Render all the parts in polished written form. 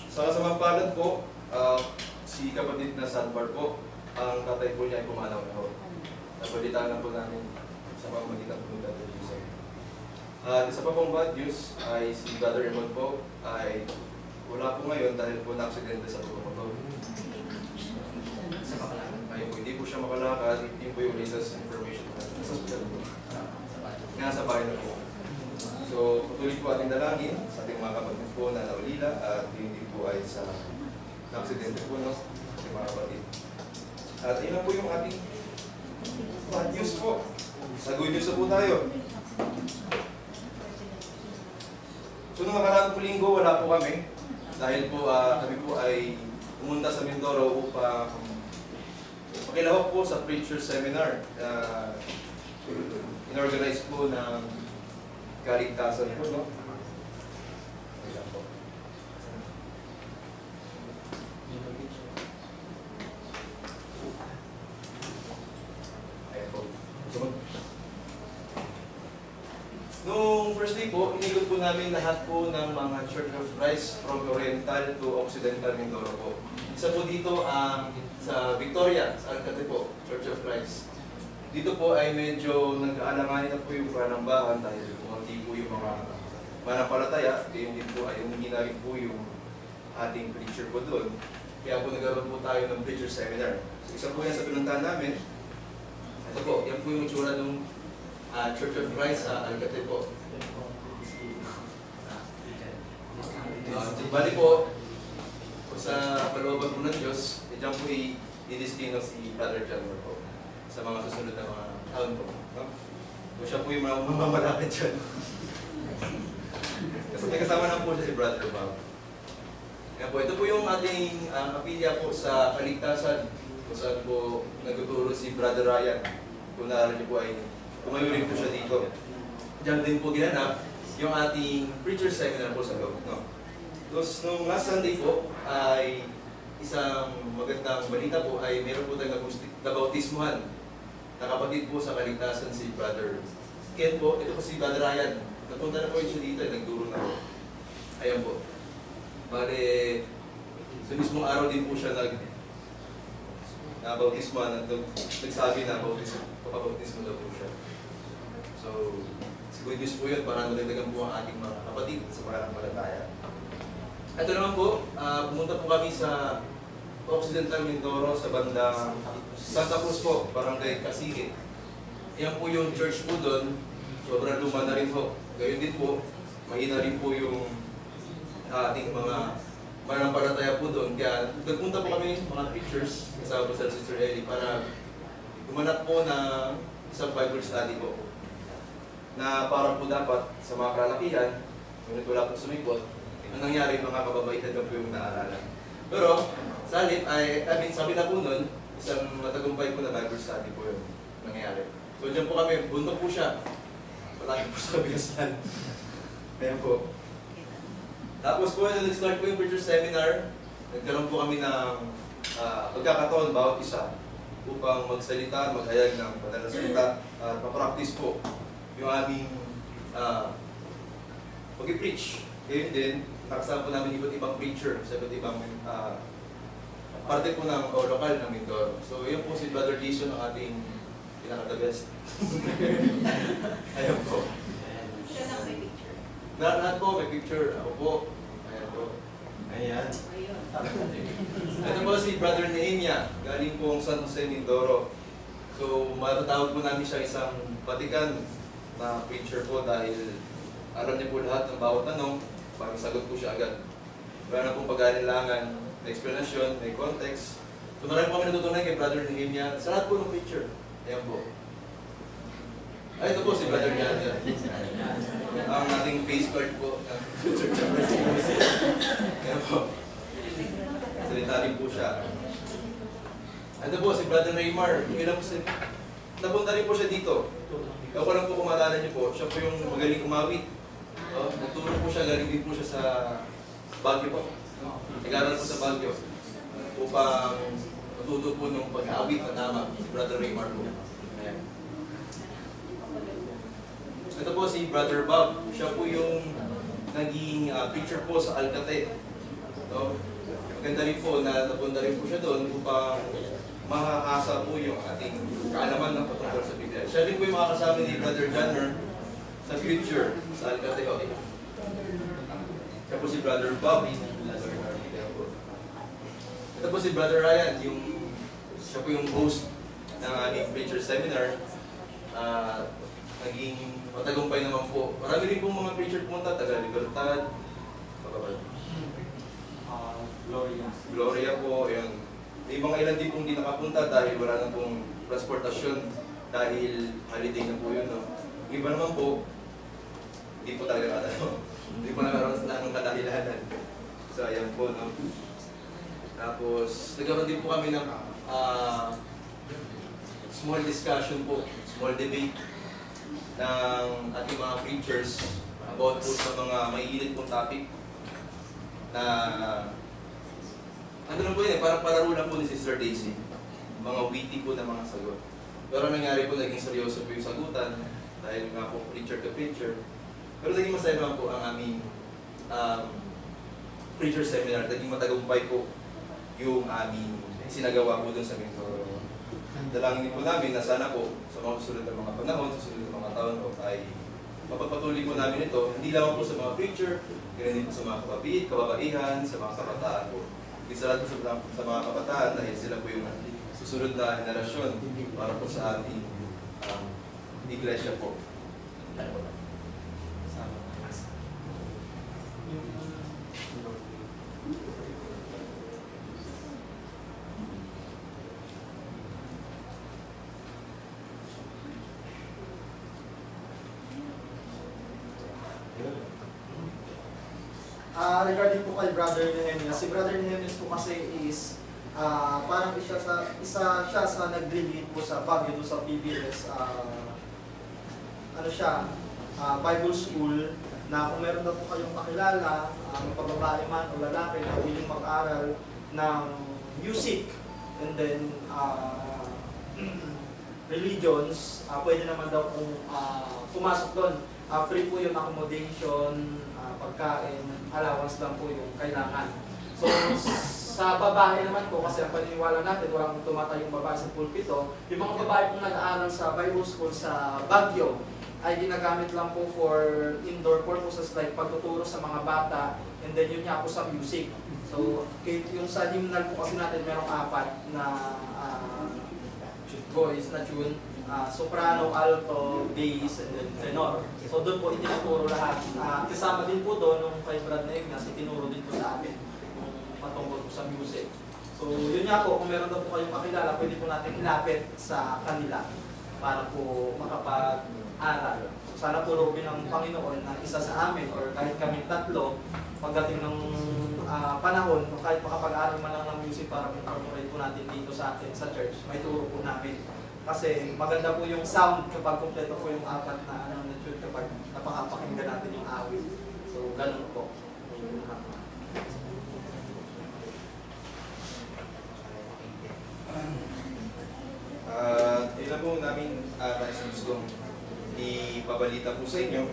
Sa kasamang palad po, si kapatid na Sanbar po, ang tatay po niya ay pumanaw na ho. Nabalitaan na po namin sa pamamagitan po ng Brother Jason. At isa pa pong bad news ay si Brother Raymond po ay wala po ngayon dahil po na-aksidente sa pagkamotor. Ay po, hindi po siya makalakad, yun po yung latest information na sa hospital po. Nasa bahay na po. So, patuloy po ating dalangin sa ating mga kapatid po na naulila at yun din po ay sa na-aksidente po no, sa ating mga kapatid. At yun lang po yung ating bad news po. Sa good news na po tayo. So, nung nakaraang po linggo, wala po kami. Dahil po kami po ay pumunta sa Mindoro upang makilahok po sa preacher seminar na in-organize po ng kaligtasan po, no? Ayan po. Ayan po. Sunod. Nung first day po, inigot po namin lahat po ng mga Church of Christ from Oriental to Occidental Mindoro po. Isa po dito ang sa Victoria, sa Alcate po, Church of Christ. Dito po ay medyo nag-aalanganin na po yung panambahan dahil kumunti po yung mga manampalataya, gayon din po ay humingi na rin po yung ating preacher po doon. Kaya po nagkaroon po tayo ng preacher seminar. So, isa po yan sa pinuntahan namin. Ito po, yan po yung itsura ng Church of Christ sa Alcate po. Bali po, sa kalooban po ng Diyos, diyan po i-destino si Brother Janor po sa mga susunod na mga taon po. No? So siya po yung mamamalakad dyan. Kasi may kasama na po siya si Brother Bob. Kaya po, ito po yung ating kapilya po sa Kaligtasan kung saan po nagtuturo si Brother Ryan. Kung naalala niyo po ay tumayo rin po siya dito. Diyan din po ginanap yung ating preacher seminar po sa loob. No? Tapos nung last Sunday po ay isang magandang balita po ay meron po tayong nabautismuhan na kapatid po sa Kaligtasan si Brother Ken po. Ito po si Brother Ryan. Napunta na po siya dito, nagturo na po. Ayan po. Bale, sa mismong araw din po siya nabautismuhan at nagsabi na papabautismo daw po siya. So, good news po yun para nadagdagan po ang ating mga kapatid sa pananampalataya. Ito naman po, pumunta po kami sa Occidental Mindoro sa bandang Santa Cruz po, Barangay Casige. Yan po yung church po doon, sobrang luma na rin po. Gayun din po, mahina rin po yung ating mga manampalataya po doon. Kaya nagpunta po kami mga preachers kasama po sa Sister Ellie para gumanap po na isang Bible study po na para po dapat sa mga kalalakihan, ngunit wala pong sumipot, ang nangyari mga kababaitan na po yung naaralan. Pero sa halip ay, sabi na po nun, isang matagumpay po na Bible study po yung nangyari. So dyan po kami, bundok po siya. Malaki po sa kabigasan. Ayan po. Tapos po, nag-start po yung preacher seminar. Nagkaroon po kami ng pagkakataon bawat isa upang magsalita, maghayag ng banal na salita at papractice po yung aming pag-preach. Ngayon din, nakasama po namin iba't ibang preacher sa iba't ibang parte po ng lokal ng Mindoro. So, yun po si Brother Jason ang ating pinaka-the best. Ayan po. Siya lang may picture. Lahat po may picture. Ako po. Ayan po. Ayan. Ayun. Ito po si Brother Nehemia, galing po ang San Jose, Mindoro. So, matatawag po namin siya isang Vatican na preacher po dahil alam niya po lahat ng bawat tanong, parang sagot po siya agad. Wala na pong pag-aalilangan, may explanation, may context. So, marami po kami natutunan kay Brother Nehemia sa lahat po ng picture. Ayan po. Ay, ito po si Brother Jan. Ang ating face card po ng Church of Christ. Ayan po. Salita rin po siya. Ito po si Brother Raymar. Napunta rin po siya dito. Kaya ko lang po kung maalala niyo po, siya po yung magaling umawit. Nagturo po siya, galing din po siya sa Baguio po. Nag-aaral po sa Baguio. Upang matuto po ng pag-awit na tama. Si Brother Raymar po. Ayan. Ito po si Brother Bob. Siya po yung naging preacher po sa Alcate. no? Maganda rin po na napunta rin po siya doon upang makakasa po yung ating kaalaman ng patungkol sa Biblia. Siya rin po yung makakasama ni Brother Janner sa future, sa Alcateo. Siya po si Brother Bob. Ito po si Brother Ryan, siya po yung host ng aming preacher seminar. Naging matagumpay naman po. Marami rin pong mga preacher pumunta, taga Libertad, Gloria po, yun. May mga ilan din pong hindi nakapunta dahil wala na pong transportasyon dahil holiday na po yun. No? Yung iba naman po, hindi po talaga katalo. Hindi po nakaroon sa ng kadahilanan. So, ayan po, no? Tapos, nagkaroon din po kami ng small discussion po, small debate ng ating mga preachers about po sa mga maiinit pong topic na ano lang po yun, parang palaro lang po ni Sister Daisy. Mga witty po na mga sagot. Pero nangyari po, naging seryoso po yung sagutan dahil nga po preacher to preacher. Pero naging masaya naman po ang aming preacher seminar. Naging matagumpay po yung aming sinagawa po dun sa Mindoro. Dalangin po namin na sana po sa mga susunod na mga panahon, susunod na mga taon po ay mapapatuloy po namin ito. Hindi lamang po sa mga preacher, ganyan din po sa mga kababaihan, sa mga kabataan po. Isa lahat po sa mga kabataan dahil sila po yung susunod na henerasyon para po sa ating iglesia po. Regarding po kay Brother Nehemias, si Brother Nehemias po kasi is parang isa siya sa nag-lead po sa Baguio do sa PBS. Ano siya, Bible School na kung meron na po kayong kakilala, magpababae man o lalaki na willing mag-aral ng music and then religions, pwede naman daw kung pumasok doon. Free po yung accommodation, pagkain, allowance lang po yung kailangan. So, sa babae naman po, kasi ang paniniwala natin, walang tumatayong babae sa pulpito, yung mga babae pong nag-aaral sa Bible School sa Baguio, ay ginagamit lang po for indoor purposes like pagtuturo sa mga bata, and then yun nga po sa music. So, yung sa hymnal po kasi natin, merong 4 na voice na tune, soprano, alto, bass, and then tenor. So doon po itinuturo lahat. Kasama din po doon nung kay Brad na Ignas, itinuro din po sa amin yung patungkol po sa music. So yun nga po, kung meron daw po kayong kakilala, pwede po natin ilapit sa kanila para po makapag-aral. Sana po robin ng Panginoon na isa sa amin or kahit kami 3, pagdating ng panahon, kahit makapag-aral man lang ng music para incorporate po natin dito sa atin sa church, may turo po namin. Kasi maganda po yung sound kapag kumpleto po yung 4 na tune kapag napakapakinggan natin yung awit. So, ganun po. Yun lang po namin nais gustong ipabalita po sa inyo.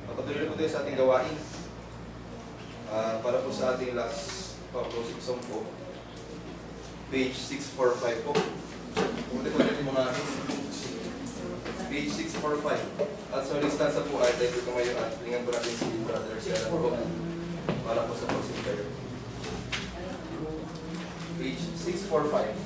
Patuloy na po tayo sa ating gawain. Para po sa ating last closing song po. Page 645 po. Pumunta ko natin mga page 645. At sa uling stanza po ay tayo tumayo at lingan po natin si Brother Sierra po para po sa closing prayer. Page 645.